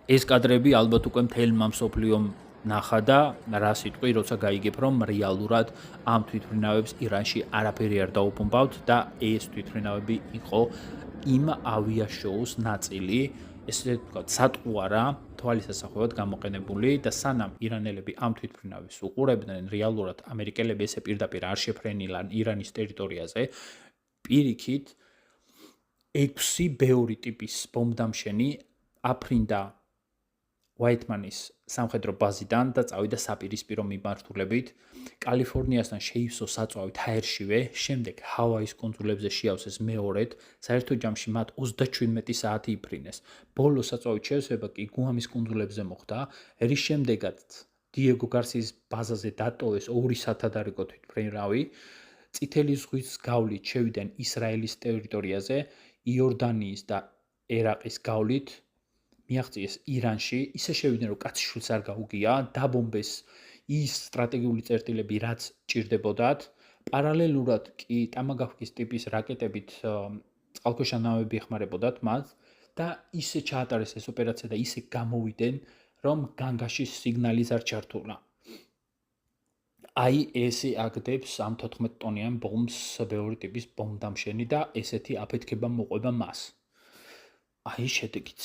ეს კადრები ალბათ უკვე მთელმა მსოფლიომ ნახა და რას იტყვი, როცა გაიგებ, რომ რეალურად ამ თვითმფრინავებს ირანში არაფერი არ დაუბრუნდათ და ეს თვითმფრინავები იყო იმ ავიაშოუს ნაწილი, ესე ვთქვათ, სატყუარა თვალის ასახვევად გამოყენებული და სანამ ირანელები ამ თვითმფრინავებს უყურებდნენ, რეალურად ამერიკელები ესე პირდაპირ არ შეფრენილან ირანის ტერიტორიაზე, პირიქით 6 ბევრი ტიპის ბომბდამშენი აფრინდა უაიტმანის სამხედრო ბაზიდან და წავიდა საპირისპირო მიმართულებით. კალიფორნიასთან შეივსო საწვავით ჰაერშივე, შემდეგ ჰავაის კუნძულებზე შეავსეს მეორედ, საერთო ჯამში მათ 37 საათი იფრინეს. ბოლო საწვავით შევსება კი გუამის კუნძულებზე მოხდა, რის შემდეგაც დიეგო გარსიის ბაზაზე დატოვეს 2 საათადარიგო თვითმფრინავი. წითელი ზღვის გავლით შევიდნენ ისრაელის ტერიტორიაზე, იორდანიის და ერაყის გავლით მიაღწიეს ირანში, ისე შევიდნენ, რომ კაცშვილს არ გაუგია, დაბომბეს ის სტრატეგიული წერტილები, რაც ჭირდებოდათ. პარალელურად კი ტამაგავკის ტიპის რაკეტებით წყალქვეშა ნავები ეხმარებოდათ მათ და ისე ჩაატარეს ეს ოპერაცია და ისე გამოვიდნენ, რომ განგაში სიგნალის არ ჩართულა. აი ესე აგდებს ამ 14 ტონიან ბომბს ბევრი ტიპის ბომბდამშენი და ესეთი აფეთქება მოყვება მას. აი შედეგიც.